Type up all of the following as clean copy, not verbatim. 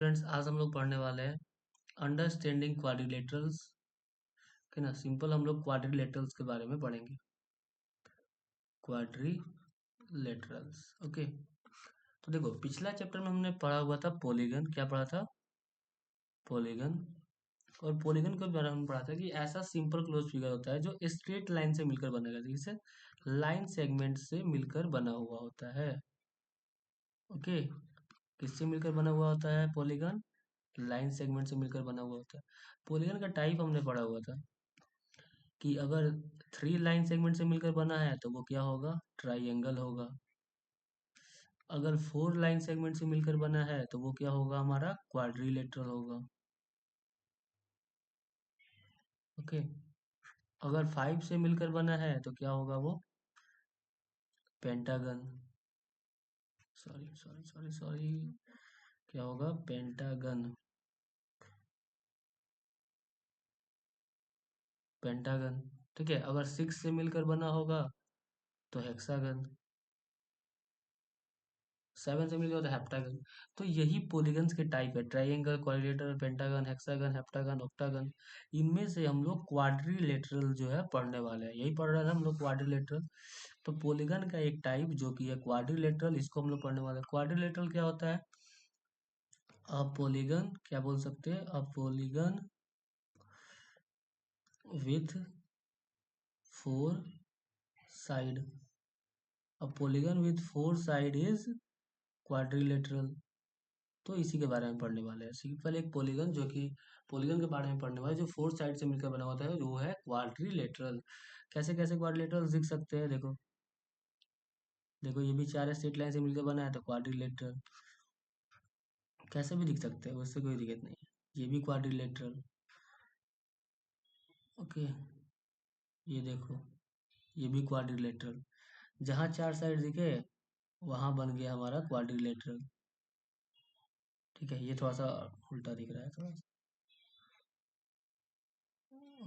Friends, आज हम लोग पढ़ने वाले हैं अंडरस्टैंडिंग क्वाड्रिलेटरल्स। ओके ना, सिंपल हम लोग क्वाड्रिलेटरल्स के बारे में पढ़ेंगे। Quadrilaterals, okay. तो देखो, पिछला चैप्टर में हमने पढ़ा हुआ था पॉलीगन। क्या पढ़ा था? पॉलीगन। और पॉलीगन के बारे में पढ़ा था कि ऐसा सिंपल क्लोज फिगर होता है जो स्ट्रेट लाइन से मिलकर बनेगा, जिसे लाइन सेगमेंट से मिलकर बना हुआ होता है। ओके, किससे मिलकर बना हुआ होता है पॉलीगन? लाइन सेगमेंट से मिलकर बना हुआ होता है। पॉलीगन का टाइप हमने पढ़ा हुआ था कि अगर 3 लाइन सेगमेंट से मिलकर बना है तो वो क्या होगा? ट्राइएंगल होगा। अगर 4 लाइन सेगमेंट से मिलकर बना है तो वो क्या होगा? हमारा क्वाड्रिलेटरल होगा। ओके। अगर 5 से मिलकर बना है तो क्या होगा? वो pentagon. Sorry sorry sorry sorry, क्या होगा? पेंटागन। पेंटागन। ठीक है। अगर 6 से मिलकर बना होगा तो हेक्सागन। 7 से मिलकर तो हेप्टागन। तो यही पॉलीगन्स के टाइप है: triangle, quadrilateral, pentagon, hexagon, heptagon, octagon. इनमें से हम लोग क्वाड्रिलेटरल जो है पढ़ने वाले हैं। यही पढ़ रहे थे हम लोग, क्वाड्रिलेटरल। तो पॉलीगन का एक टाइप जो कि है क्वाड्रिलेटरल, इसको हम लोग पढ़ने वाले हैं। क्वाड्रिलेटरल क्या होता है? अ पॉलीगन, क्या बोल सकते हैं? A polygon with 4 side. A polygon with 4 side is quadrilateral. तो इसी के बारे में पढ़ने वाले हैं। सिंपल एक पॉलीगन, जो कि पॉलीगन के बारे में पढ़ने वाले, जो 4 साइड से मिलकर बना होता है, वो है क्वाड्रिलेटरल। कैसे कैसे क्वाड्रिलेटरल दिख सकते हैं? देखो देखो, ये भी 4 स्ट्रेट लाइन से मिलकर बना है तो क्वाड्रिलेटरल। कैसे भी दिख सकते हैं, उससे कोई दिक्कत नहीं है। ये भी क्वाड्रिलेटरल। ओके, ये देखो, ये भी क्वाड्रिलेटरल। जहाँ 4 साइड दिखे वहां बन गया हमारा क्वाड्रिलेटरल। ठीक है, ये थोड़ा सा उल्टा दिख रहा है थोड़ा सा।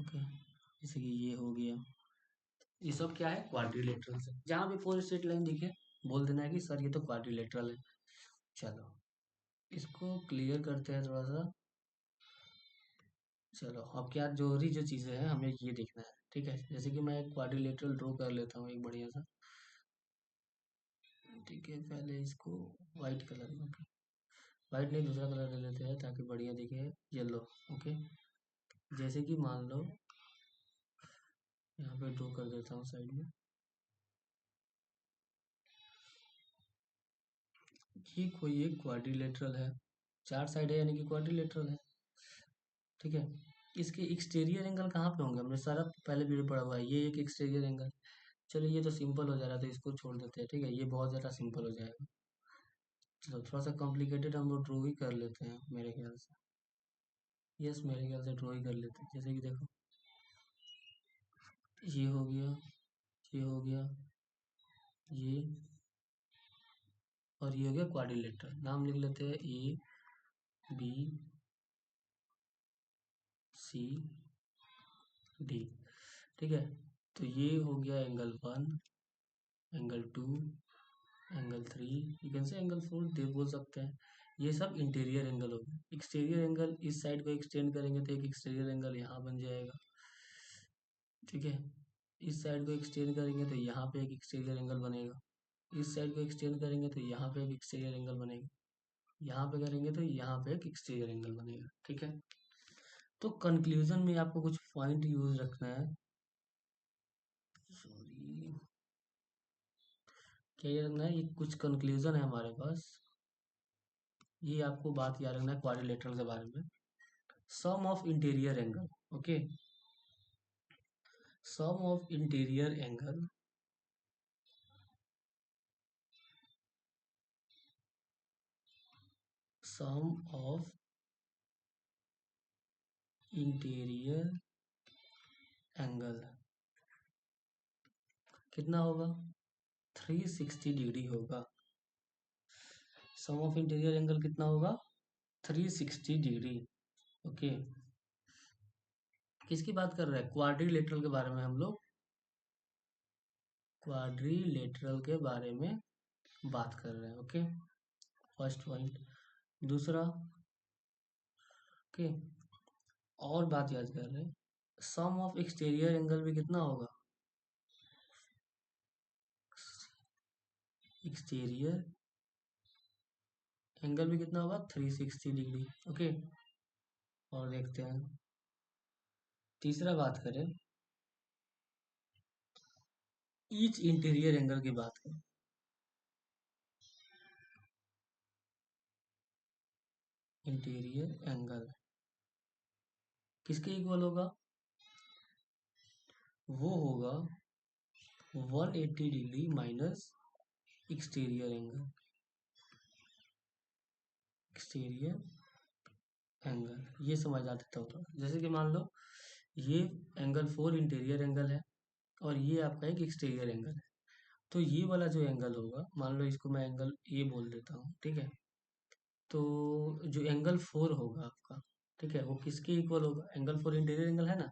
ओके, जैसे कि ये हो गया। ये सब क्या है? क्वाड्रिलेटरल है। जहां भी 4 स्ट्रेट लाइन दिखे बोल देना है कि सर ये तो क्वाड्रिलेटरल है। चलो, इसको क्लियर करते हैं थोड़ा सा। चलो, अब क्या जरूरी जो चीजें हैं हमें ये देखना है। ठीक है, जैसे कि मैं एक क्वाड्रिलेटरल ड्रॉ कर लेता हूँ, एक बढ़िया सा। ठीक है, पहले इसको व्हाइट कलर में। ओके, व्हाइट नहीं, दूसरा कलर ले लेते हैं ताकि बढ़िया दिखे। येलो। ओके, जैसे कि मान लो यहाँ पे ड्रॉ कर देता हूँ साइड में। ये कोई एक क्वाड्रिलेटरल है। 4 साइड है यानी कि क्वाड्रिलेटरल है। ठीक है, इसके एक्सटीरियर एंगल कहाँ पे होंगे? हमने सारा पहले वीडियो पढ़ा हुआ है। ये एक एक्सटीरियर एंगल। चलो, ये तो सिंपल हो जा रहा है तो इसको छोड़ देते हैं। ठीक है, ये बहुत ज़्यादा सिंपल हो जाएगा। चलो, थोड़ा सा कॉम्प्लिकेटेड हम लोग ड्रॉ ही कर लेते हैं मेरे ख्याल से। यस, मेरे ख्याल से ड्रॉ ही कर लेते हैं। जैसे कि देखो, ये हो गया, ये हो गया, ये, और ये हो गया क्वाड्रिलेटरल। नाम लिख लेते हैं ABCD। ठीक है, तो ये हो गया angle 1, angle 2, angle 3, you can say angle 4 दे बोल सकते हैं। ये सब इंटीरियर एंगल हो गए। एक्सटीरियर एंगल, इस साइड को एक्सटेंड करेंगे तो एक एक्सटीरियर एंगल यहाँ बन जाएगा। ठीक है, इस साइड को एक्सटेंड करेंगे तो यहाँ पे एक एक्सटीरियर एंगल बनेगा। इस साइड को एक्सटेंड करेंगे तो यहाँ पे एक एक्सटीरियर एंगल बनेगा। यहाँ पे करेंगे तो यहाँ पे एक एक्सटीरियर एंगल बनेगा। ठीक है, तो कंक्लूजन में आपको कुछ पॉइंट यूज रखना है। सॉरी, क्या याद रखना है? ये कुछ कंक्लूजन है हमारे पास। ये आपको बात याद रखना है क्वाड्रिलेटरल के बारे में। Sum of interior angle. Okay, sum of interior angle sum of interior angle कितना होगा? 360 डिग्री होगा। सम ऑफ इंटीरियर एंगल कितना होगा? 360 डिग्री। ओके, किसकी बात कर रहे हैं? क्वाड्रिलेटरल के बारे में हम लोग क्वाड्रिलेटरल के बारे में बात कर रहे हैं। Okay, first point. दूसरा, ओके। और बात याद कर रहे हैं, सम ऑफ एक्सटीरियर एंगल भी कितना होगा, एक्सटीरियर एंगल भी कितना होगा 360 डिग्री। ओके। और देखते हैं, तीसरा बात करें, ईच इंटीरियर एंगल की बात करें। इंटीरियर एंगल किसके इक्वल होगा, वो होगा 180 degree minus exterior angle, exterior angle. ये समझ आ देता होता है। जैसे कि मान लो ये एंगल 4 इंटीरियर एंगल है और ये आपका एक एक्सटीरियर एंगल है। तो ये वाला जो एंगल होगा, मान लो इसको मैं एंगल ए बोल देता हूँ, ठीक है। तो जो एंगल 4 होगा आपका, ठीक है, वो किसके इक्वल होगा, एंगल 4 इंटीरियर एंगल है ना,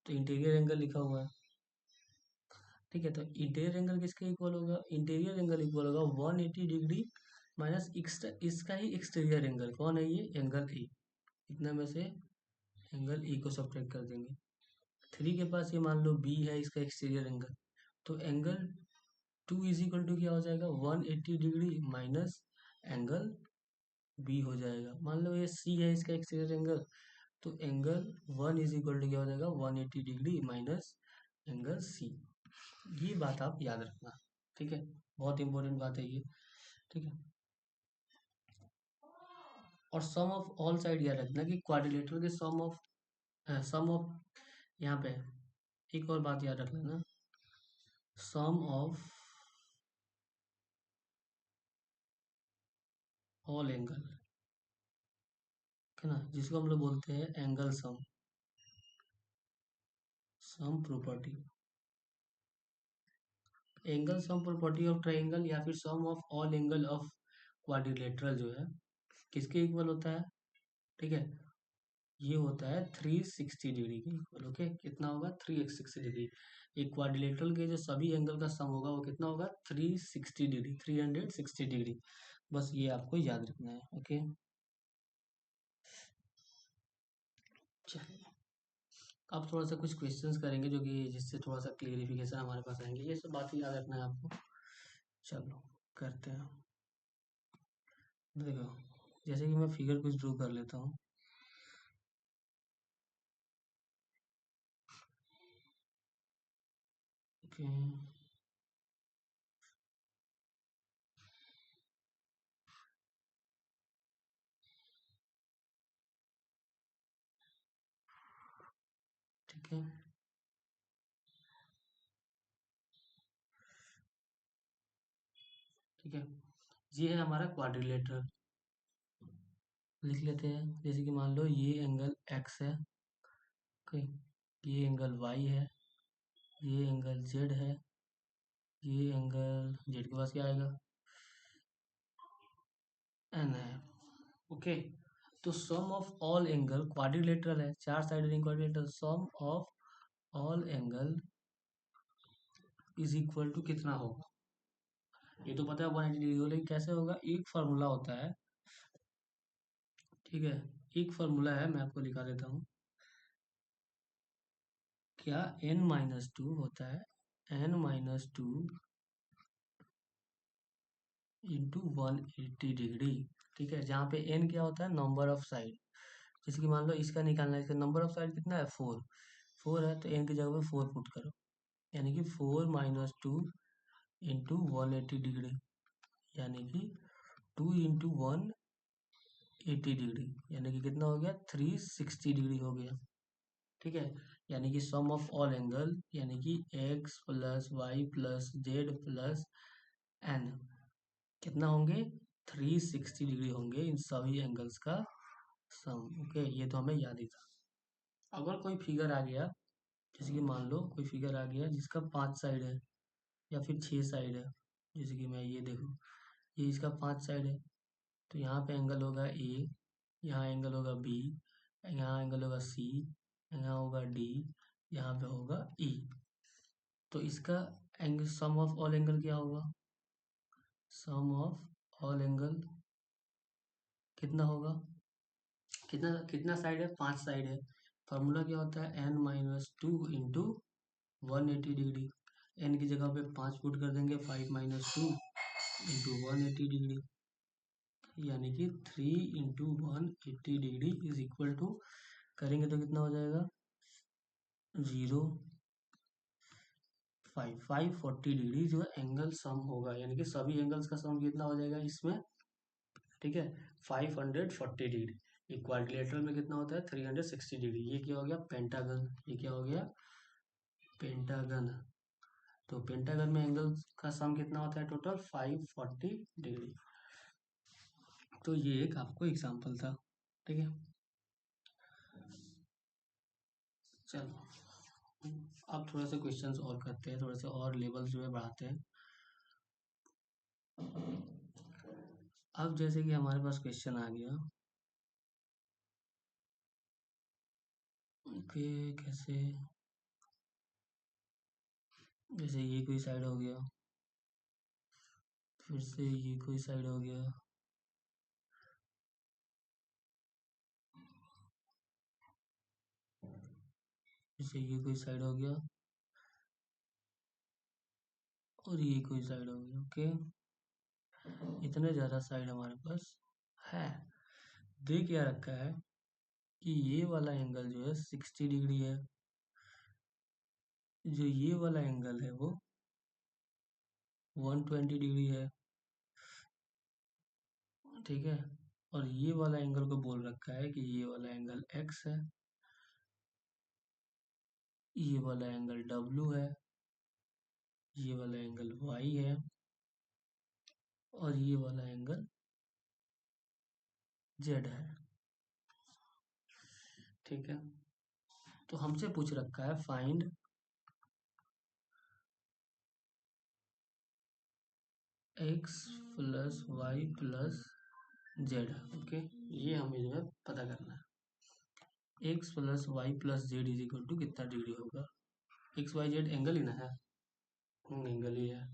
तो इंटीरियर एंगल लिखा हुआ है, ठीक है। तो इंटीरियर एंगल किसके इक्वल होगा, इंटीरियर एंगल इक्वल होगा 180 डिग्री माइनस इसका ही एक्सटीरियर एंगल, कौन है ये, एंगल ए। इतना में से एंगल ए को सब्ट्रैक्ट कर देंगे। 3 के पास ये मान लो बी है इसका एक्सटीरियर एंगल, तो एंगल 2 इज इक्वल टू क्या हो जाएगा, 180 डिग्री माइनस एंगल बी हो जाएगा। मान लो ये सी है इसका एक्सटीरियर एंगल, तो एंगल 1 इज इक्वल टू क्या हो जाएगा, 180 डिग्री माइनस एंगल सी। ये बात आप याद रखना, ठीक है, बहुत इंपॉर्टेंट बात है ये, ठीक है। और सम ऑफ ऑल साइड याद रखना कि क्वाड्रिलेटरल के सम ऑफ यहाँ पे एक और बात याद रख लेना, सम ऑफ ऑल एंगल, है ना, जिसको हम लोग बोलते हैं angle sum, sum property, angle sum property of triangle या फिर sum of all angle of quadrilateral जो है किसके इक्वल होता है, ठीक है, ये होता है 360 डिग्री के इक्वल। ओके, कितना होगा 360 डिग्री। एक क्वाड्रिलेटरल के जो सभी एंगल का सम होगा वो कितना होगा 360 डिग्री, 360 डिग्री। बस ये आपको याद रखना है। ओके, चलिए अब थोड़ा सा कुछ क्वेश्चंस करेंगे जो कि जिससे थोड़ा सा क्लियरिफिकेशन हमारे पास आएंगे। ये सब बात याद रखना है आपको। चलो करते हैं। देखो, जैसे कि मैं फिगर कुछ ड्रू कर लेता हूँ। ओके, ठीक है, ठीक है, ये है हमारा क्वाड्रिलेटरल। लिख लेते हैं, जैसे कि मान लो ये एंगल एक्स है, ओके, ये एंगल वाई है, ये एंगल जेड है, ये एंगल जेड के पास क्या आएगा, एन है। ओके, तो sum of all angle quadrilateral है, चार साइड रिंग quadrilateral, sum of all angle is equal to कितना होगा, ये तो पता है 180 डिग्री हो, लेकिन कैसे होगा, एक फार्मूला होता है, ठीक है, एक फार्मूला है, मैं आपको लिखा देता हूँ। क्या n-2 होता है n-2 इंटू 180 डिग्री, ठीक है, जहाँ पे n क्या होता है, नंबर ऑफ साइड। जैसे कि मान लो इसका निकालना है, इसका नंबर ऑफ साइड कितना है, 4, 4 है, तो n की जगह पे 4 पुट करो, यानी कि 4-2 इंटू 180 डिग्री, यानी कि 2 इंटू 180 डिग्री, यानी कि कितना हो गया 360 डिग्री हो गया, ठीक है। यानी कि सम ऑफ ऑल एंगल, यानी कि x plus Y plus Z plus N कितना होंगे, 360 डिग्री होंगे इन सभी एंगल्स का सम। ओके, ये तो हमें याद ही था। अगर कोई फिगर आ गया, जैसे कि मान लो कोई फिगर आ गया जिसका 5 साइड है या फिर 6 साइड है, जैसे कि मैं ये देखूँ, ये इसका 5 साइड है, तो यहाँ पे एंगल होगा ए, यहाँ एंगल होगा बी, यहाँ एंगल होगा सी, यहाँ होगा डी, यहाँ पे होगा ई। तो इसका angle sum of all angle क्या होगा, सम ऑफ ऑल एंगल कितना होगा, कितना कितना साइड है, 5 साइड है। फॉर्मूला क्या होता है, n-2 इंटू 180 डिग्री। n की जगह पे 5 पुट कर देंगे, 5 - 2 इंटू 180 डिग्री, यानी कि 3 into 180 degree is equal to, करेंगे तो कितना हो जाएगा, 540 डिग्री जो एंगल सम होगा, यानी कि सभी एंगल्स का सम कितना हो जाएगा इसमें, ठीक है, 540 डिग्री। क्वाड्रिलेटरल में कितना होता है, 360 डिग्री। ये क्या हो गया, पेंटागन। ये क्या हो गया, पेंटागन। तो पेंटागन में एंगल्स का सम कितना होता है, टोटल 540 डिग्री। तो ये एक आपको एग्जांपल था, ठीक है। चलो अब थोड़ा सा क्वेश्चंस और करते हैं, थोड़ा सा और लेवल जो है बढ़ाते हैं। अब जैसे कि हमारे पास क्वेश्चन आ गया, ओके, कैसे, जैसे ये कोई साइड हो गया, फिर से ये कोई साइड हो गया, फिर से ये कोई साइड हो गया, और ये कोई साइड हो गया, ओके। इतने ज़्यादा साइड हमारे पास है। दे क्या रखा है कि ये वाला एंगल जो है 60 डिग्री है, जो ये वाला एंगल है वो 120 डिग्री है, ठीक है। और ये वाला एंगल को बोल रखा है कि ये वाला एंगल x है, ये वाला एंगल w है, ये वाला एंगल y है, और ये वाला एंगल z है, ठीक है। तो हमसे पूछ रखा है find x plus Y plus Z, okay. ये हमें जो है पता करना है, x plus Y plus Z is equal to कितना डिग्री होगा। एक्स वाई जेड एंगल ही ना है, एंगल ही है।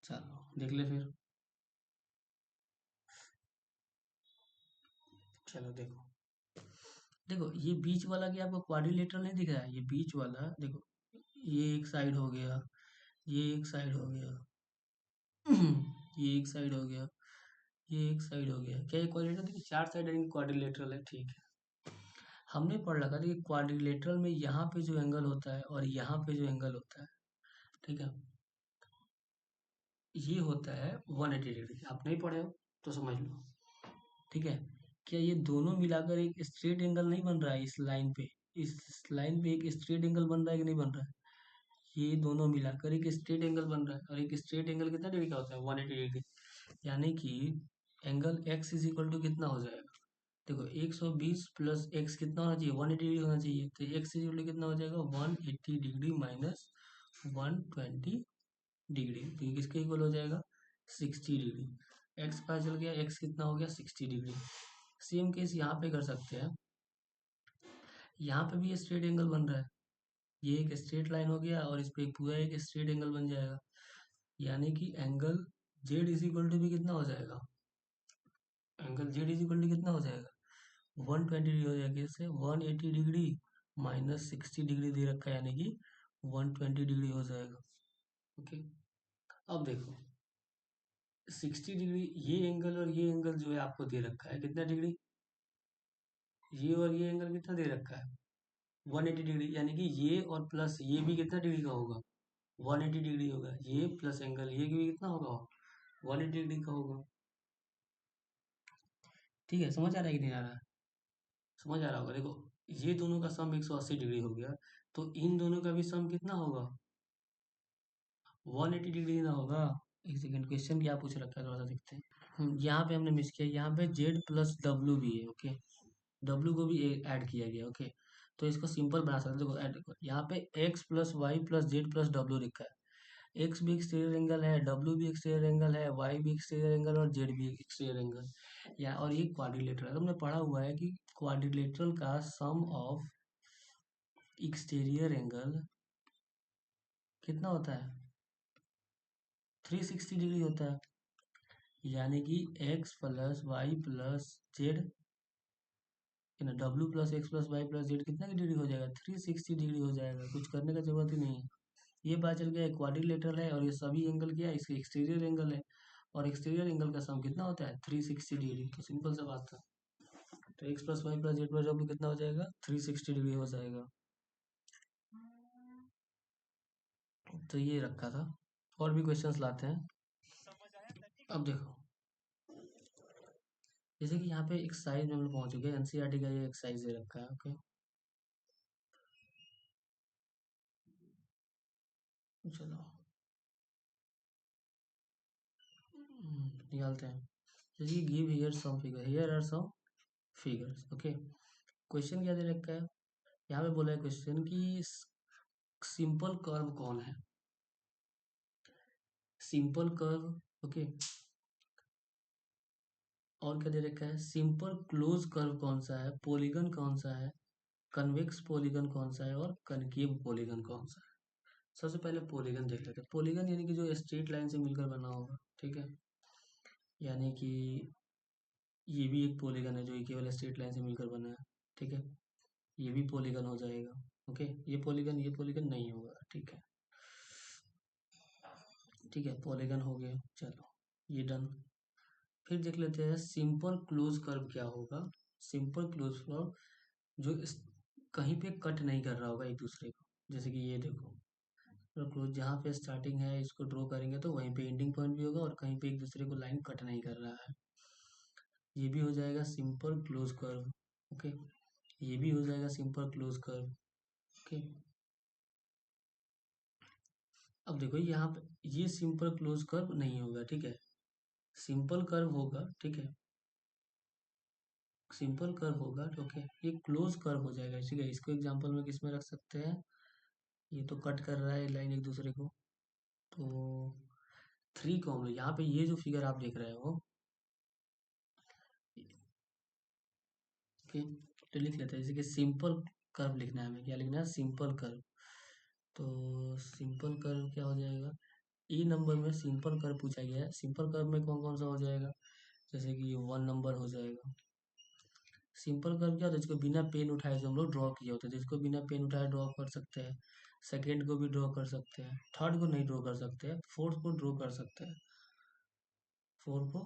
चलो देख ले फिर। चलो देखो, देखो ये बीच वाला कि आपको क्वाड्रिलेटरल नहीं दिख रहा है, ये बीच वाला देखो, ये एक साइड हो गया, ये एक साइड हो गया, ये एक साइड हो गया, ये एक साइड हो गया, क्या ये क्वाड्रिलेटरल, देखिए 4 साइड क्वाड्रिलेटरल है, ठीक है। हमने पढ़ रखा था कि क्वाड्रिलेटरल में यहाँ पे जो एंगल होता है और यहाँ पे जो एंगल होता है, ठीक है, ये होता है 180 डिग्री। आप नहीं पढ़े हो तो समझ लो, ठीक है। क्या ये दोनों मिलाकर एक स्ट्रेट एंगल नहीं बन रहा है इस लाइन पे, इस लाइन पे एक स्ट्रेट एंगल बन रहा है कि नहीं बन रहा है, ये दोनों मिलाकर एक स्ट्रेट एंगल बन रहा है, और एक स्ट्रेट एंगल कितना डिग्री का होता है, 180 डिग्री। यानी कि angle x is equal to कितना हो जाएगा, देखो 120 प्लस x कितना होना चाहिए, 180 डिग्री होना चाहिए, तो x इज इक्वल टू कितना हो जाएगा, 180 डिग्री माइनस 120 डिग्री, तो ये किसके इक्वल हो जाएगा, 60 डिग्री। x पता चल गया, x कितना हो गया, 60 डिग्री। सेम केस यहाँ पे कर सकते हैं, यहाँ पे भी स्ट्रेट एंगल बन रहा है, ये एक स्ट्रेट लाइन हो गया और इस पे एक पूरा एक स्ट्रेट एंगल बन जाएगा, यानी कि angle Z is equal to भी कितना हो जाएगा, angle Z is equal to कितना हो जाएगा, 120 डिग्री हो जाएगा, इससे 180 डिग्री माइनस 60 डिग्री दे रखा है, यानी कि 120 डिग्री हो जाएगा, ओके। अब देखो 60 डिग्री, ये एंगल और ये एंगल जो है आपको दे रखा है कितना डिग्री, ये और ये एंगल कितना दे रखा है, 180 डिग्री, यानी कि ये और प्लस ये भी कितना डिग्री का होगा, 180 डिग्री होगा, ये प्लस एंगल ये भी कितना होगा, 180 डिग्री का होगा, ठीक है। समझ आ रहा है कि नहीं आ रहा है, समझ आ रहा होगा, देखो ये दोनों का सम 180 डिग्री हो गया, तो इन दोनों का भी सम कितना होगा, 180 डिग्री ना होगा। एक सेकंड, क्वेश्चन क्या पूछ रखा है, थोड़ा सा देखते हैं। यहाँ पे हमने मिस किया, यहाँ पे जेड प्लस डब्ल्यू भी है, ओके, डब्ल्यू को भी ऐड किया गया, ओके। तो इसको सिंपल बना सकते हैं, देखो ऐड देखो, यहाँ पे X plus Y plus Z plus W लिखा है, एक्स भी एक्सटीरियर एंगल है, डब्ल्यू भी एक्सटीरियर एंगल है, वाई भी एक्सटीरियर एंगल और जेड भी एक्सटीरियर एंगल, या और ये क्वाड्रिलेटरल है। तो हमने पढ़ा हुआ है कि क्वाड्रिलेटरल का सम ऑफ एक्सटीरियर एंगल कितना होता है, 360 डिग्री होता है, यानी कि X plus Y plus Z है ना। W plus X plus Y plus Z कितना की डिग्री हो जाएगा, 360 डिग्री हो जाएगा, कुछ करने का जरूरत ही नहीं है। ये पता चल गया क्वाड्रिलेटरल है, और ये सभी एंगल क्या है, इसके एक्सटीरियर एंगल है, और एक्सटीरियर एंगल का सम कितना होता है, 360 डिग्री। तो सिंपल सा बात था। तो X plus Y plus Z plus W कितना हो जाएगा, 360 डिग्री हो जाएगा। तो ये रखा था। और भी क्वेश्चंस लाते हैं। अब देखो, जैसे कि यहाँ पे एक्सरसाइज में हम लोग पहुंच चुके हैं, एनसीईआरटी का ये एक्सरसाइज दे रखा है। ओके, चलो निकालते हैं। जैसे give here some figure, here are some figures. Okay, question क्या दे रखा है, यहाँ पे बोला है क्वेश्चन कि सिंपल कर्व कौन है, सिंपल कर्व। ओके, और क्या दे रखा है, सिंपल क्लोज कर्व कौन सा है, पॉलीगन कौन सा है, कन्वेक्स पॉलीगन कौन सा है, और कनकेव पॉलीगन कौन सा है। सबसे पहले पॉलीगन देख लेते हैं। पॉलीगन यानी कि जो स्ट्रेट लाइन से मिलकर बना होगा, ठीक है। यानी कि ये भी एक पॉलीगन है जो केवल स्ट्रेट लाइन से मिलकर बना है, ठीक है। ये भी पॉलीगन हो जाएगा। ओके, ये पॉलीगन नहीं होगा, ठीक है। ठीक है, पॉलीगन हो गया, चलो ये डन। फिर देख लेते हैं सिंपल क्लोज कर्व क्या होगा। सिंपल क्लोज कर्व जो कहीं पे कट नहीं कर रहा होगा एक दूसरे को। जैसे कि ये देखो, तो क्लोज जहाँ पे स्टार्टिंग है इसको ड्रॉ करेंगे तो वहीं पे एंडिंग पॉइंट भी होगा, और कहीं पे एक दूसरे को लाइन कट नहीं कर रहा है। ये भी हो जाएगा सिंपल क्लोज कर्व। ओके, ये भी हो जाएगा सिंपल क्लोज कर्व। ओके, अब देखो यहाँ पे ये सिंपल क्लोज कर्व नहीं होगा, ठीक है। सिंपल कर्व होगा, ठीक है, सिंपल कर्व होगा। ओके, ये क्लोज कर्व हो जाएगा, ठीक है। इसको एग्जांपल में किस में रख सकते हैं, ये तो कट कर रहा है लाइन एक दूसरे को, तो थ्री को हम लोग यहाँ पे ये जो फिगर आप देख रहे हो, ओके, तो लिख लेते हैं। जैसे कि सिंपल कर्व लिखना है हमें, क्या लिखना है, सिंपल कर्व। तो सिंपल कर्व क्या हो जाएगा, ई नंबर में सिंपल कर्व पूछा गया है। सिंपल कर्व में कौन कौन सा हो जाएगा, जैसे कि 1 नंबर हो जाएगा। सिंपल कर्व क्या होता है, जिसको बिना पेन उठाए जो हम लोग ड्रॉ किया होता है, जिसको बिना पेन उठाए ड्रॉ कर सकते हैं। सेकेंड को भी ड्रॉ कर सकते हैं, थर्ड को नहीं ड्रॉ कर सकते हैं, फोर्थ को ड्रॉ कर सकते हैं। फोर को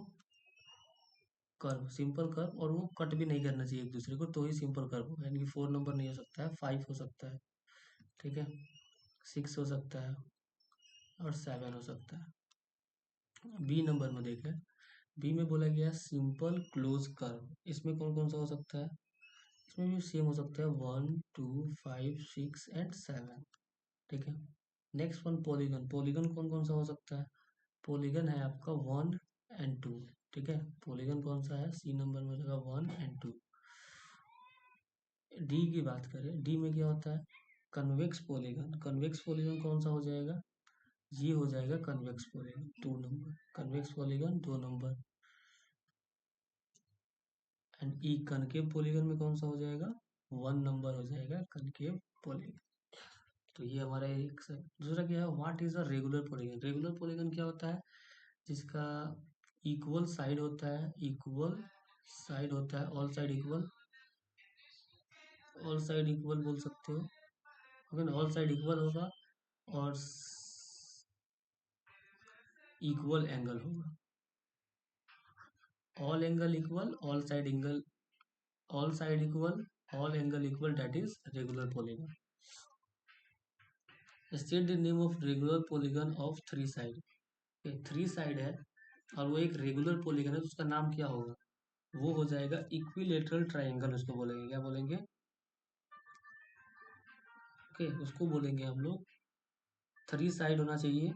कर्व, सिंपल कर्व, और वो कट भी नहीं करना चाहिए एक दूसरे को, तो ही सिंपल कर्व होगा। यानी कि 4 नंबर नहीं हो सकता है, 5 हो सकता है, ठीक है, 6 हो सकता है, और 7 हो सकता है। बी नंबर में देखें, बी में बोला गया सिंपल क्लोज कर्व, इसमें कौन कौन सा हो सकता है, इसमें भी सेम हो सकता है, 1 2 5 6 एंड 7, ठीक है। नेक्स्ट वन पॉलीगन, पॉलीगन कौन कौन सा हो सकता है, पॉलीगन है आपका 1 एंड 2, ठीक है। पॉलीगन कौन सा है, सी नंबर में लगा 1 एंड 2। डी की बात करें, डी में क्या होता है, कन्वेक्स पॉलीगन, कन्वेक्स पॉलीगन कौन सा हो जाएगा, ये हो जाएगा convex polygon 2 number, convex polygon 2 number. And E concave polygon में कौन सा हो जाएगा, 1 नंबर हो जाएगा कनकेव पॉलीगन। तो ये हमारा एक दूसरा क्या है, what is a regular polygon. Regular polygon क्या होता है, जिसका इक्वल साइड होता है, इक्वल साइड होता है, all side equal, all side equal बोल सकते हो, ओके ना, ऑल साइड इक्वल होगा, और इक्वल एंगल होगा, all angle equal, all side angle, all side equal, all angle equal, that is regular polygon. State the name of regular polygon of three side, three side है और वो एक regular polygon है, तो उसका नाम क्या होगा, वो हो जाएगा इक्विलेटरल ट्राइंगल, उसको बोलेंगे, क्या बोलेंगे, ओके, उसको बोलेंगे हम लोग, थ्री साइड होना चाहिए।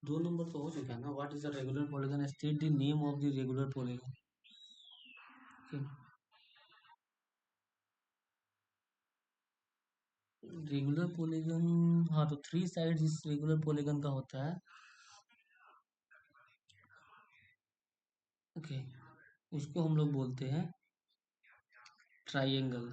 2 नंबर तो हो चुका है ना, what is the regular polygon, state the name of the regular polygon. Regular polygon, हाँ, तो थ्री साइड इस रेगुलर पॉलीगन का होता है, ओके, उसको हम लोग बोलते हैं ट्राइंगल।